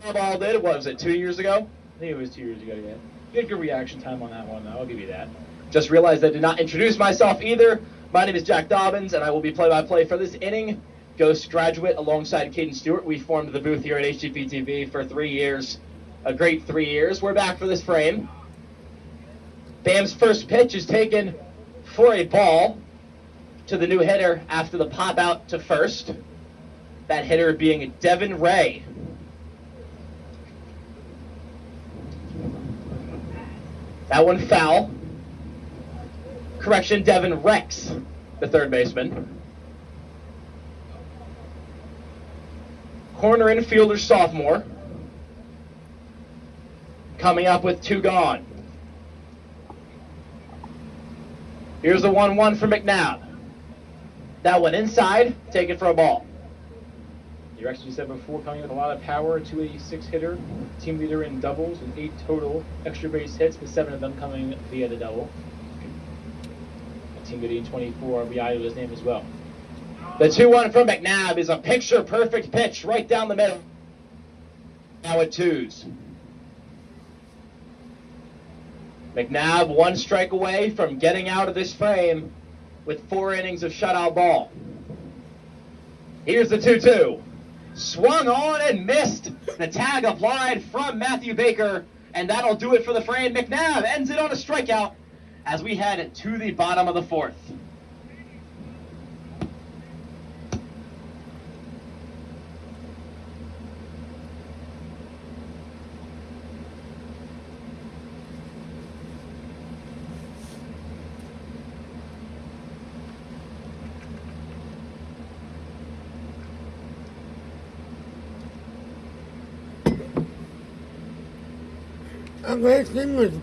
The ball did. What was it, 2 years ago? I think it was 2 years ago, yeah. You had good reaction time on that one, though. I'll give you that. Just realized I did not introduce myself either. My name is Jack Dobbins, and I will be play-by-play for this inning. Ghost graduate alongside Caden Stewart. We formed the booth here at HGP TV for 3 years. A great 3 years. We're back for this frame. Bam's first pitch is taken for a ball to the new hitter after the pop out to first. That hitter being Devin Ray. That one foul. Correction, Devin Rex, the third baseman. Corner infielder sophomore. Coming up with 2 gone. Here's the 1-1 for McNabb. That one inside, taken for a ball. You actually said before, coming with a lot of power, 286 hitter, team leader in doubles with 8 total extra base hits, with 7 of them coming via the double. A team leading 24 RBI to his name as well. The 2-1 from McNabb is a picture-perfect pitch right down the middle. Now at 2s. McNabb 1 strike away from getting out of this frame with 4 innings of shutout ball. Here's the 2-2. Swung on and missed. The tag applied from Matthew Baker, and that'll do it for the frame. McNabb ends it on a strikeout as we head to the bottom of the 4th. Last inning was a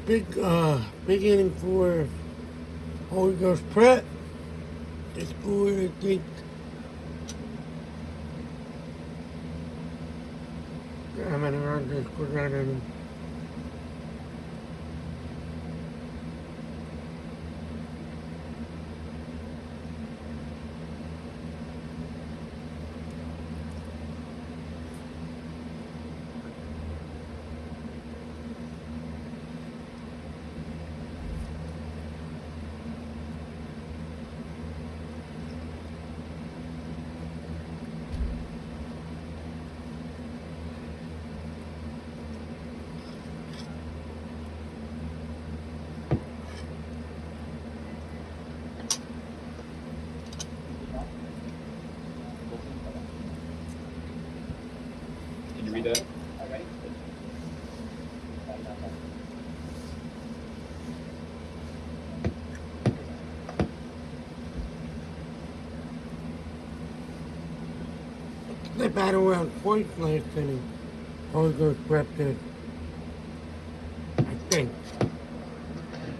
big inning for Holy Ghost Prep. They scored, I think, how many runs they scored that inning? Can you read that? They batted around twice last inning. Holy Ghost Prep did. I think.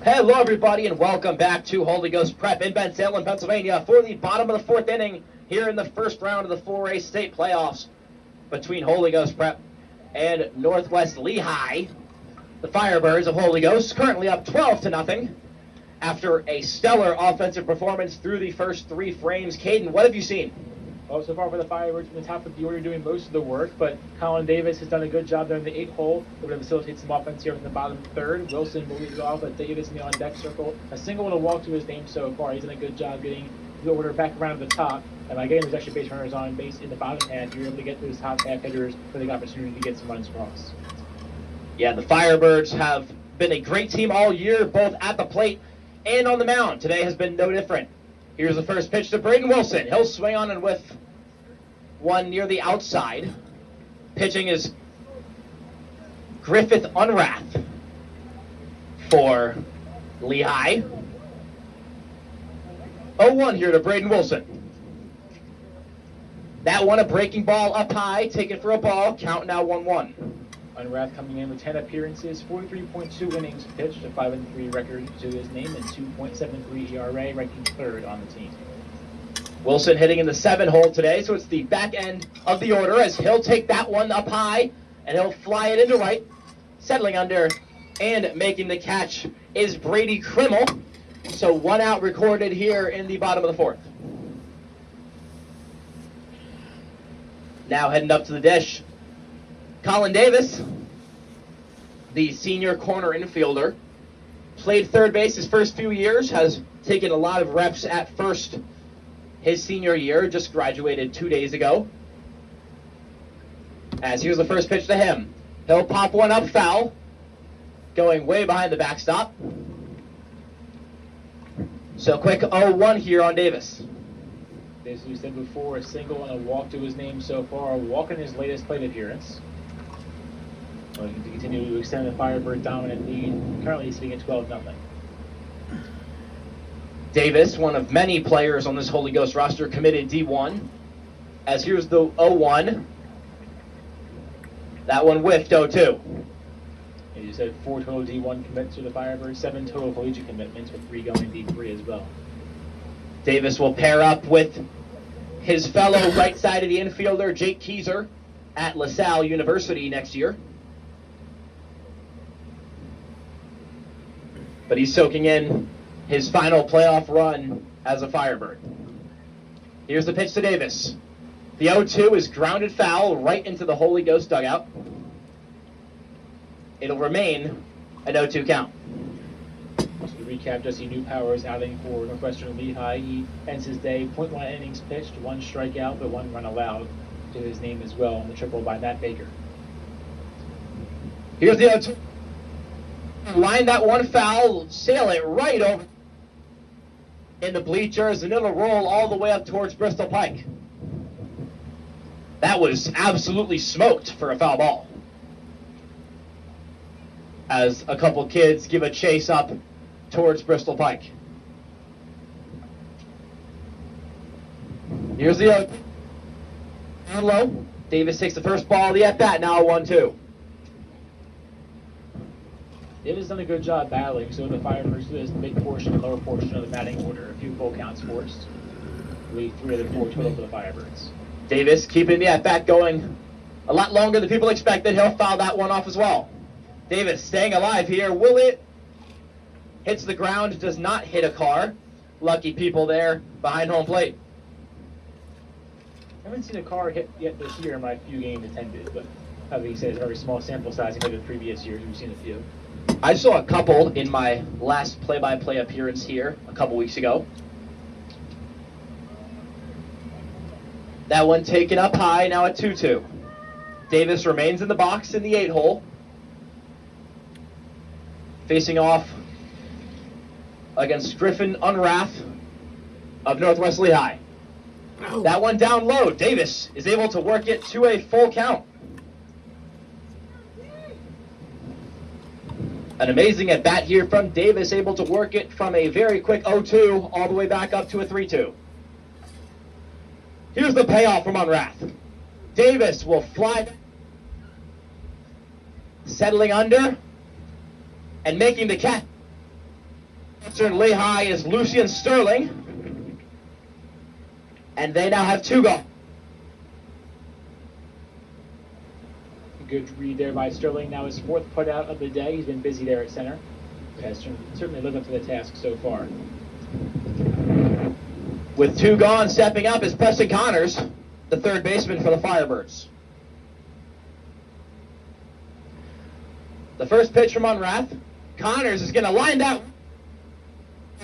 Hello, everybody, and welcome back to Holy Ghost Prep in Ben Salem, Pennsylvania, for the bottom of the 4th inning here in the first round of the 4A state playoffs between Holy Ghost Prep and Northwest Lehigh. The Firebirds of Holy Ghost currently up 12-0 after a stellar offensive performance through the first 3 frames. Caden, what have you seen? Well, so far for the Firebirds from the top of the order doing most of the work, but Colin Davis has done a good job there in the 8-hole. Able to facilitate some offense here in the bottom third. Wilson will lead it off, but Davis in the on-deck circle. A single and a walk to his name so far. He's done a good job getting the order back around the top. And by getting those extra base runners on base in the bottom half, you're able to get those top half hitters for the opportunity to get some runs across. Yeah, the Firebirds have been a great team all year, both at the plate and on the mound. Today has been no different. Here's the first pitch to Braden Wilson. He'll swing on and with one near the outside. Pitching is Griffith Unrath for Lehigh. 0-1 here to Braden Wilson. That one, a breaking ball up high, taken for a ball. Count now 1-1. Unrath coming in with 10 appearances, 43.2 innings pitched, a 5-3 record to his name, and 2.73 ERA, ranking third on the team. Wilson hitting in the 7-hole today, so it's the back end of the order as he'll take that one up high, and he'll fly it into right. Settling under and making the catch is Brady Krimmel. So 1 out recorded here in the bottom of the fourth. Now heading up to the dish, Colin Davis, the senior corner infielder, played third base his first few years, has taken a lot of reps at first his senior year, just graduated 2 days ago. As here's the first pitch to him. He'll pop one up foul, going way behind the backstop. So quick 0-1 here on Davis. As we said before, a single and a walk to his name so far, a walk in his latest plate appearance. Looking to continue to extend the Firebird dominant lead, currently sitting at 12-0. Davis, one of many players on this Holy Ghost roster, committed D1. As here's the 0-1. That one whiffed 0-2. As you said, 4 total D1 commits to the Firebirds, 7 total collegiate commitments, with 3 going D3 as well. Davis will pair up with his fellow right side of the infielder, Jake Keyser, at LaSalle University next year. But he's soaking in his final playoff run as a Firebird. Here's the pitch to Davis. The 0-2 is grounded foul right into the Holy Ghost dugout. It'll remain an 0-2 count. So to recap, Jesse Newpower's outing for Northwestern Lehigh. He ends his day, 0.1 innings pitched, 1 strikeout, but 1 run allowed to his name as well in the triple by Matt Baker. Here's the 0-2. Line that one foul, sail it right over in the bleachers, and it'll roll all the way up towards Bristol Pike. That was absolutely smoked for a foul ball. As a couple kids give a chase up towards Bristol Pike. Here's the 0-2. Down low. Davis takes the first ball of the at-bat, now 1-2. Davis has done a good job battling, so the Firebirds do this mid portion and lower portion of the batting order. A few full counts forced. 3 of the 4 total for the Firebirds. Davis keeping the at-bat going a lot longer than people expected. He'll foul that one off as well. Davis staying alive here. Will it? Hits the ground, does not hit a car. Lucky people there behind home plate. I haven't seen a car hit yet this year in my few games attended, but having you said it's a very small sample size compared to the previous years. We've seen a few. I saw a couple in my last play-by-play appearance here a couple weeks ago. That one taken up high, now at 2-2. Davis remains in the box in the 8-hole. Facing off against Griffin Unrath of Northwest Lehigh. That one down low. Davis is able to work it to a full count. An amazing at-bat here from Davis, able to work it from a very quick 0-2 all the way back up to a 3-2. Here's the payoff from Unrath. Davis will fly, settling under and making the catch. Northwestern Lehigh is Lucian Sterling, and they now have 2 gone. Good read there by Sterling. Now his 4th putout of the day. He's been busy there at center. Has certainly lived up to the task so far. With 2 gone, stepping up is Preston Connors, the third baseman for the Firebirds. The first pitch from Unrath. Connors is going to line that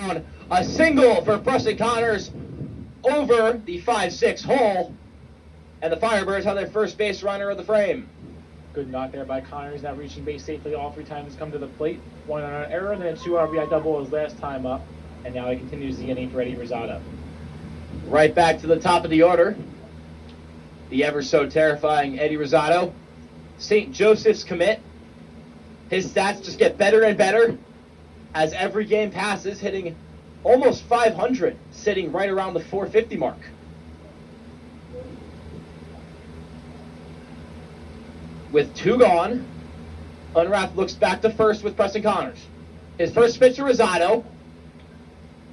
on a single for Preston Connors over the 5-6 hole, and the Firebirds have their first base runner of the frame. Good knock there by Connors, now reaching base safely all 3 times come to the plate. 1 on an error, and then a 2 RBI double his last time up, and now he continues the inning for Eddie Rosado. Right back to the top of the order. The ever so terrifying Eddie Rosado. St. Joseph's commit. His stats just get better and better as every game passes, hitting almost 500, sitting right around the 450 mark. With 2 gone, Unrath looks back to first with Preston Connors. His first pitch to Rosado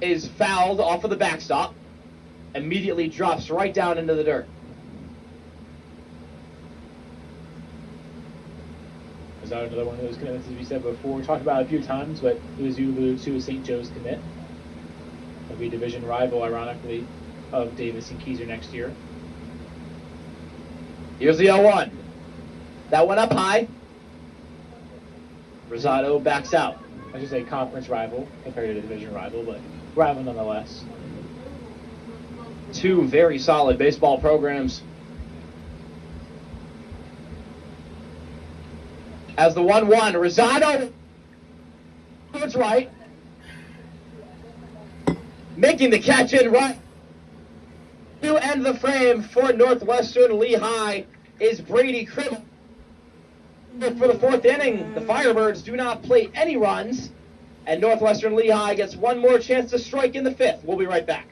is fouled off of the backstop, immediately drops right down into the dirt. Another one of those commits, as we said before, we talked about it a few times, but as you alluded to, is St. Joe's commit. It'll be a division rival, ironically, of Davis and Keyser next year. Here's the 0-1. That went up high. Rosado backs out. I should say conference rival compared to division rival, but rival nonetheless. 2 very solid baseball programs. As the 1-1, Rosado towards right, making the catch in right. To end the frame for Northwestern Lehigh is Brady Crimmel. For the 4th inning, the Firebirds do not play any runs, and Northwestern Lehigh gets 1 more chance to strike in the 5th. We'll be right back.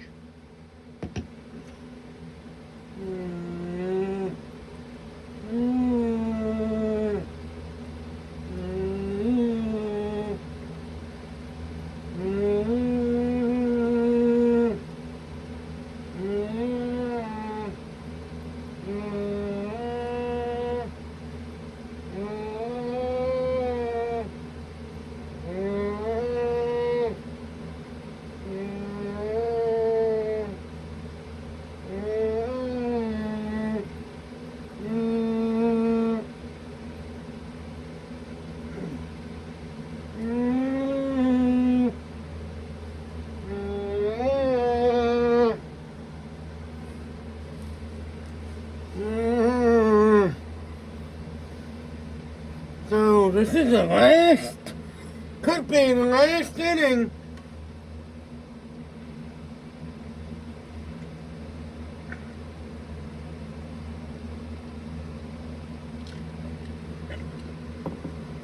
So this is the last, could be the last inning.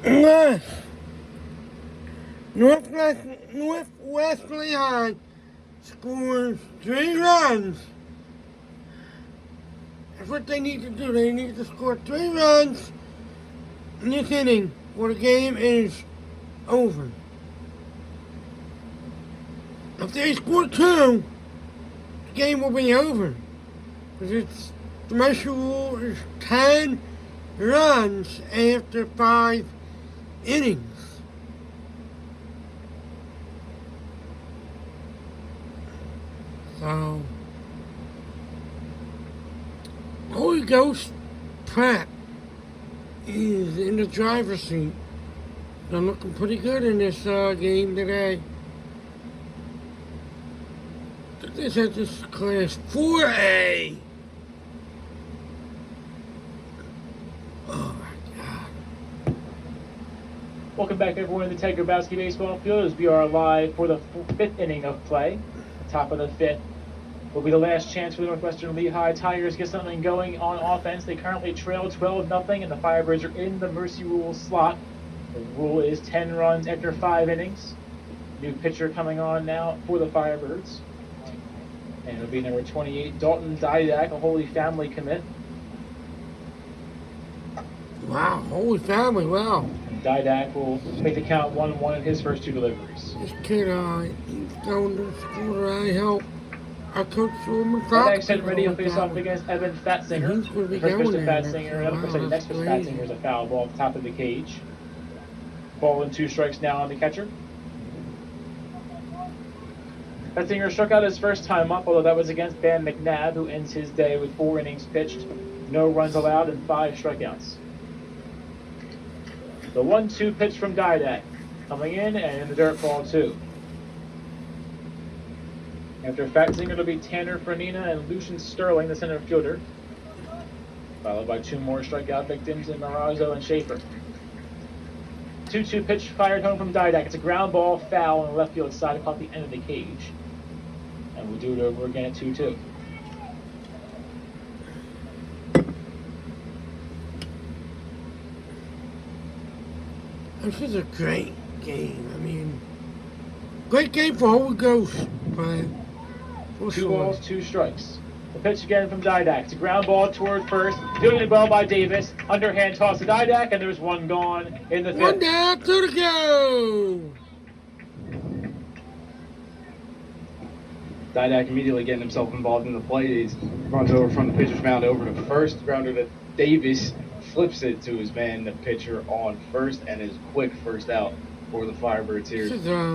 Unless Northwest Lehigh scores 3 runs. That's what they need to do. They need to score 3 runs in this inning, or the game is over. If they score 2, the game will be over. Because the Mercer rule is 10 runs after 5 innings. So, Holy Ghost Pratt is in the driver's seat. They're looking pretty good in this game today. This is just class 4A. Oh my God. Welcome back, everyone, to the Ted Grabowski Baseball Field as we are live for the 5th inning of play. Top of the 5th will be the last chance for the Northwestern Lehigh Tigers to get something going on offense. They currently trail 12-0, and the Firebirds are in the Mercy Rule slot. The rule is 10 runs after 5 innings. New pitcher coming on now for the Firebirds. And it'll be number 28, Dalton Didak, a Holy Family commit. Wow, Holy Family, wow. And Didak will make the count 1-1 in his first 2 deliveries. This kid, he's going to the school that I help. I coach for him. Didak set ready to face off against Evan Fatzinger. He's going to be The first pitch going to there. Fatzinger, and of course, the next pitch to That's Fatzinger is a foul ball at the top of the cage. Ball and 2 strikes now on the catcher. Fetzinger struck out his first time up, although that was against Ben McNabb, who ends his day with 4 innings pitched, no runs allowed, and 5 strikeouts. The 1-2 pitch from Didak, coming in and in the dirt, ball 2. After Fetzinger, it'll be Tanner Franina and Lucian Sterling, the center fielder, followed by 2 more strikeout victims in Marazzo and Schaefer. 2-2 pitch fired home from Didak. It's a ground ball, foul on the left field side, caught the end of the cage. And we'll do it over again at 2-2. This is a great game. I mean, great game for Holy Ghost. But 2 balls, 2 strikes. The pitch again from Didak. It's a ground ball toward first. Fielded well by Davis. Underhand toss to Didak, and there's 1 gone in the 5th. 1 down, 2 to go. Didak immediately getting himself involved in the play. He runs over from the pitcher's mound over to first. Grounder to Davis, flips it to his man, the pitcher, on first, and his quick first out for the Firebirds here.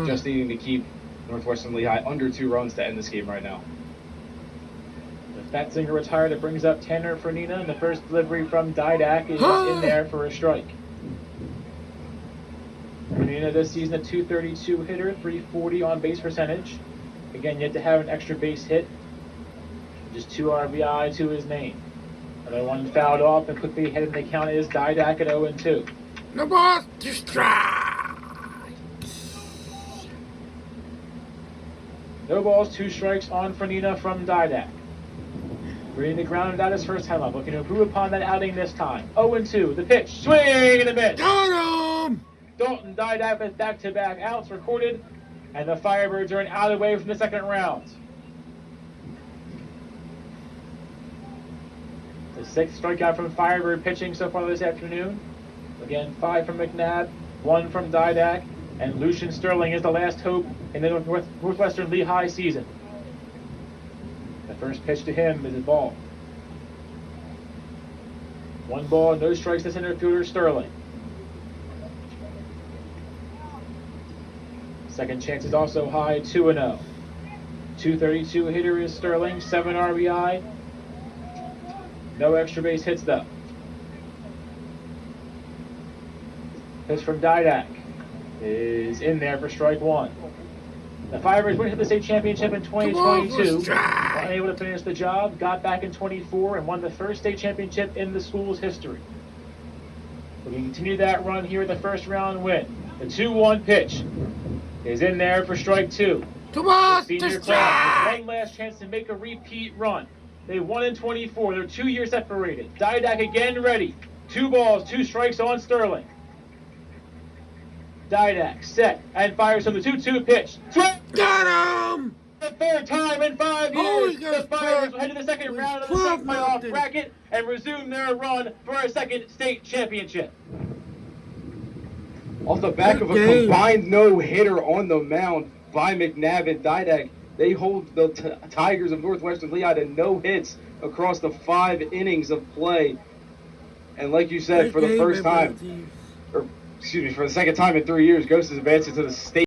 Just needing to keep Northwestern Lehigh under 2 runs to end this game right now. The Fetzinger retired. It brings up Tanner Franina, and the first delivery from Didak is in there for a strike. Franina this season a .232 hitter, .340 on base percentage. Again, yet to have an extra base hit. Just 2 RBI to his name. Another one fouled off and quickly headed the count is Didak at 0-2. No balls, 2 strikes. No balls, 2 strikes on Franina from Didak. Reading the ground out his first time up, looking to improve upon that outing this time. 0-2, the pitch, swing and a miss. Got him. Dalton Didak with back-to-back outs recorded, and the Firebirds are out of the way from the 2nd round. The 6th strikeout from Firebird pitching so far this afternoon. Again, 5 from McNabb, 1 from Didak, and Lucian Sterling is the last hope in the Northwestern Lehigh season. The first pitch to him is a ball. 1 ball, no strikes to center fielder Sterling. Second chance is also high, 2-0. .232 hitter is Sterling, 7 RBI. No extra base hits though. Pitch from Didak is in there for strike 1. The Firebirds went to the state championship in 2022, were unable to finish the job, got back in 24, and won the first state championship in the school's history. We can continue that run here with the first round win. The 2-1 pitch is in there for strike 2. The senior class has one last chance to make a repeat run. They won in 24. They're 2 years separated. Didak again ready. 2 balls, 2 strikes on Sterling. Didak set and fires on the 2-2 pitch. Swing! Got him. The 3rd time in 5 years, the Firebirds will head to the 2nd round of the state playoff bracket and resume their run for a 2nd state championship. Off the back of a combined no-hitter on the mound by McNabb and Didak, they hold the Tigers of Northwestern Lehigh to no hits across the 5 innings of play. And like you said, for the first time, or excuse me, for the 2nd time in 3 years, Ghost is advancing to the state.